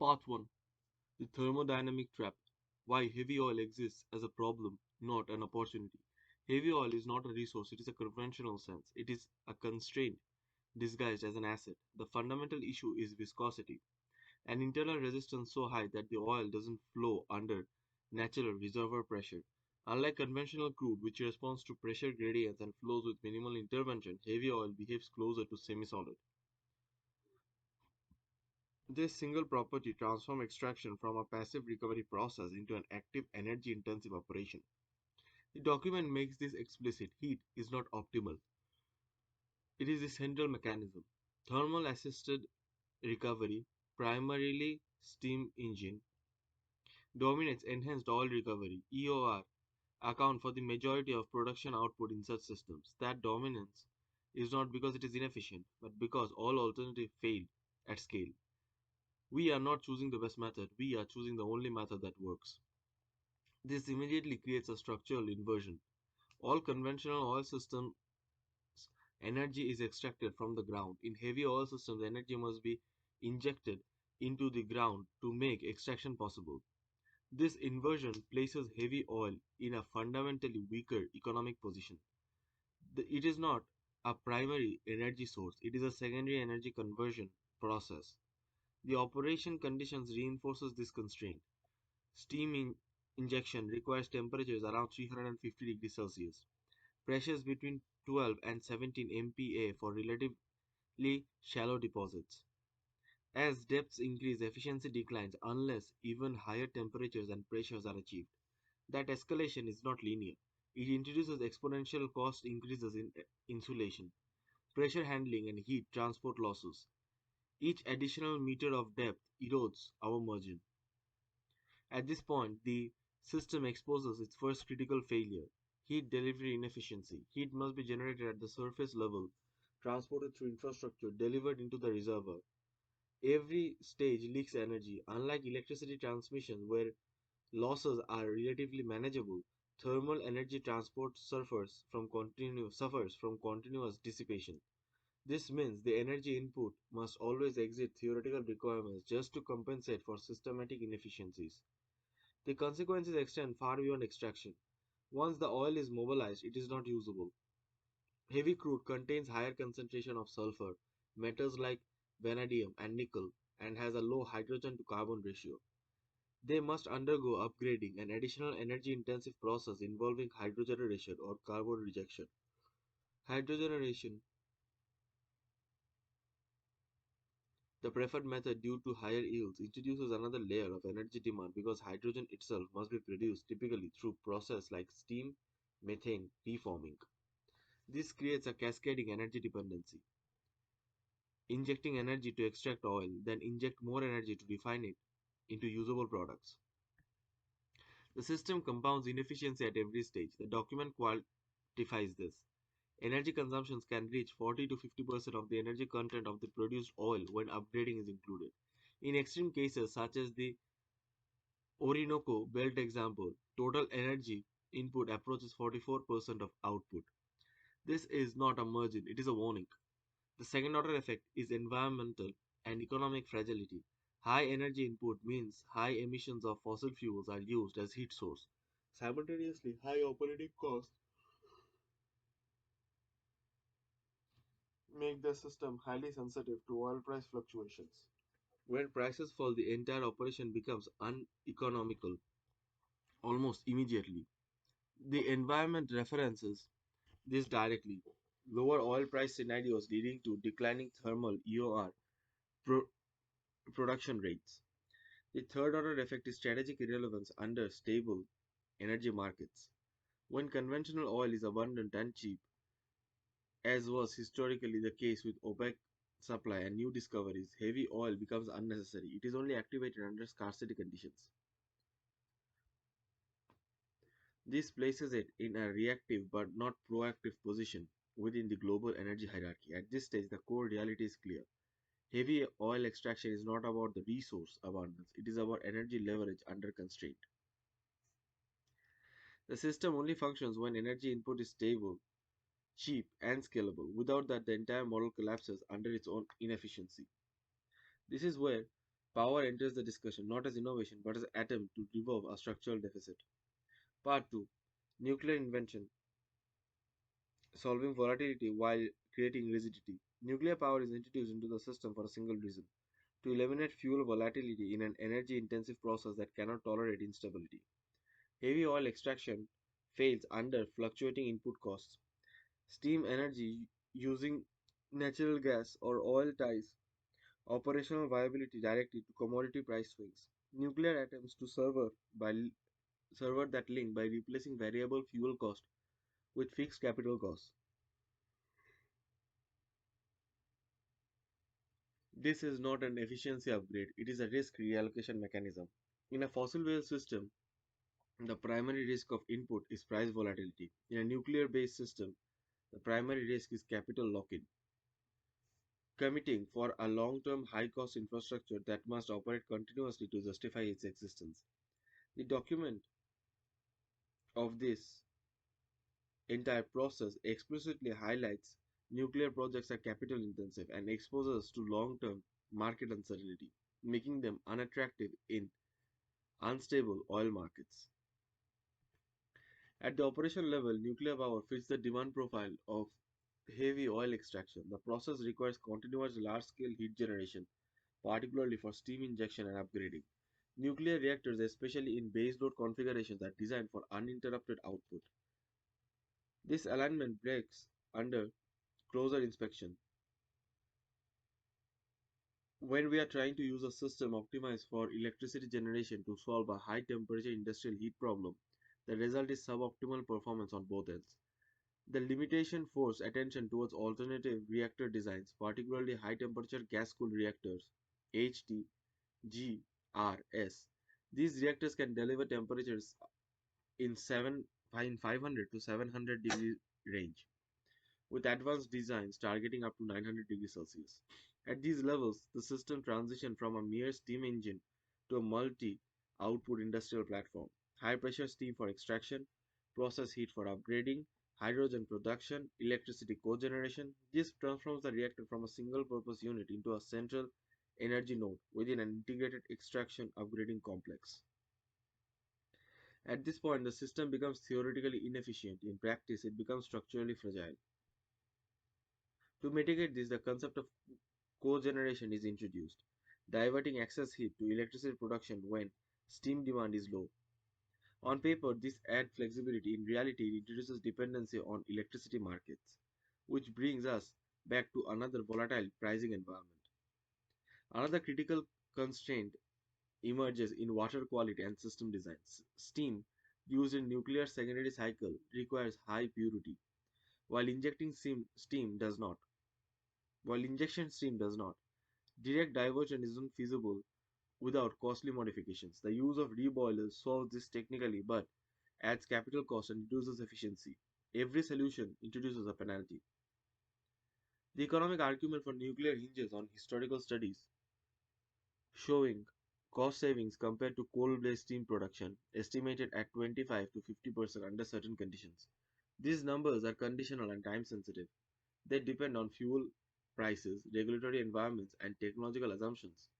Part 1. The thermodynamic trap. Why heavy oil exists as a problem, not an opportunity. Heavy oil is not a resource, it is a conventional sense. It is a constraint disguised as an asset. The fundamental issue is viscosity, an internal resistance so high that the oil doesn't flow under natural reservoir pressure. Unlike conventional crude, which responds to pressure gradients and flows with minimal intervention, heavy oil behaves closer to semi-solid. This single property transforms extraction from a passive recovery process into an active energy intensive operation. The document makes this explicit. Heat is not optimal. It is the central mechanism. Thermal assisted recovery, primarily steam engine, dominates enhanced oil recovery, EOR, account for the majority of production output in such systems. That dominance is not because it is inefficient, but because all alternatives fail at scale. We are not choosing the best method, we are choosing the only method that works. This immediately creates a structural inversion. All conventional oil systems, energy is extracted from the ground. In heavy oil systems, energy must be injected into the ground to make extraction possible. This inversion places heavy oil in a fundamentally weaker economic position. It is not a primary energy source, it is a secondary energy conversion process. The operation conditions reinforces this constraint. Steam injection requires temperatures around 350 degrees Celsius, pressures between 12 and 17 MPa for relatively shallow deposits. As depths increase, efficiency declines unless even higher temperatures and pressures are achieved. That escalation is not linear. It introduces exponential cost increases in insulation, pressure handling, and heat transport losses. Each additional meter of depth erodes our margin. At this point, the system exposes its first critical failure, heat delivery inefficiency. Heat must be generated at the surface level, transported through infrastructure, delivered into the reservoir. Every stage leaks energy. Unlike electricity transmission, where losses are relatively manageable, thermal energy transport suffers from continuous dissipation. This means the energy input must always exceed theoretical requirements just to compensate for systematic inefficiencies. The consequences extend far beyond extraction. Once the oil is mobilized, it is not usable. Heavy crude contains higher concentration of sulfur, metals like vanadium and nickel, and has a low hydrogen to carbon ratio. They must undergo upgrading, an additional energy intensive process involving hydrogenation or carbon rejection. Hydrogenation, the preferred method due to higher yields, introduces another layer of energy demand because hydrogen itself must be produced typically through process like steam, methane, reforming. This creates a cascading energy dependency. Injecting energy to extract oil, then inject more energy to refine it into usable products. The system compounds inefficiency at every stage. The document quantifies this. Energy consumptions can reach 40 to 50% of the energy content of the produced oil when upgrading is included. In extreme cases, such as the Orinoco Belt example, total energy input approaches 44% of output. This is not a margin, it is a warning. The second order effect is environmental and economic fragility. High energy input means high emissions of fossil fuels are used as heat source. Simultaneously, high operating costs make the system highly sensitive to oil price fluctuations. When prices fall, the entire operation becomes uneconomical almost immediately. The environment references this directly. Lower oil price scenarios leading to declining thermal EOR pro- production rates. The third order effect is strategic irrelevance under stable energy markets. When conventional oil is abundant and cheap, as was historically the case with OPEC supply and new discoveries, heavy oil becomes unnecessary. It is only activated under scarcity conditions. This places it in a reactive but not proactive position within the global energy hierarchy. At this stage, the core reality is clear. Heavy oil extraction is not about the resource abundance, it is about energy leverage under constraint. The system only functions when energy input is stable, cheap, and scalable. Without that, the entire model collapses under its own inefficiency. This is where Power enters the discussion not as innovation but as an attempt to resolve a structural deficit. Part 2. Nuclear invention, solving volatility while creating rigidity. Nuclear power is introduced into the system for a single reason: to eliminate fuel volatility in an energy intensive process that cannot tolerate instability. Heavy oil extraction fails under fluctuating input costs. Steam energy using natural gas or oil ties operational viability directly to commodity price swings. Nuclear attempts to server that link by replacing variable fuel cost with fixed capital costs. This is not an efficiency upgrade, it is a risk reallocation mechanism. In a fossil fuel system, the primary risk of input is price volatility. In a nuclear based system, the primary risk is capital lock in, committing for a long term high cost infrastructure that must operate continuously to justify its existence. The document of this entire process explicitly highlights nuclear projects are capital intensive and exposes us to long term market uncertainty, making them unattractive in unstable oil markets. At the operational level, nuclear power fits the demand profile of heavy oil extraction. The process requires continuous large scale heat generation, particularly for steam injection and upgrading. Nuclear reactors, especially in baseload configurations, are designed for uninterrupted output. This alignment breaks under closer inspection. When we are trying to use a system optimized for electricity generation to solve a high temperature industrial heat problem, the result is suboptimal performance on both ends. The limitation forced attention towards alternative reactor designs, particularly high temperature gas cooled reactors (HTGRs). These reactors can deliver temperatures in 500 to 700 degree range, with advanced designs targeting up to 900 degrees Celsius. At these levels, the system transitioned from a mere steam engine to a multi output industrial platform. High pressure steam for extraction, process heat for upgrading, hydrogen production, electricity cogeneration. This transforms the reactor from a single purpose unit into a central energy node within an integrated extraction upgrading complex. At this point, the system becomes theoretically inefficient. In practice, it becomes structurally fragile. To mitigate this, the concept of cogeneration is introduced, diverting excess heat to electricity production when steam demand is low. On paper, this adds flexibility. In reality, it introduces dependency on electricity markets, which brings us back to another volatile pricing environment. Another critical constraint emerges in water quality and system design. Steam used in nuclear secondary cycle requires high purity, while steam does not. While injection steam does not. Direct diversion isn't feasible without costly modifications. The use of reboilers solves this technically but adds capital cost and reduces efficiency. Every solution introduces a penalty. The economic argument for nuclear hinges on historical studies showing cost savings compared to coal-based steam production, estimated at 25 to 50% under certain conditions. These numbers are conditional and time sensitive. They depend on fuel prices, regulatory environments, and technological assumptions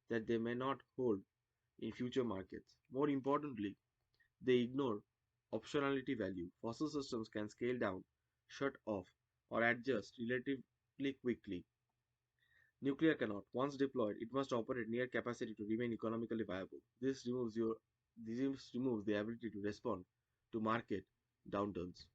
that they may not hold in future markets. More importantly, they ignore optionality value. Fossil systems can scale down, shut off, or adjust relatively quickly. Nuclear cannot. Once deployed, it must operate near capacity to remain economically viable. This removes the ability to respond to market downturns.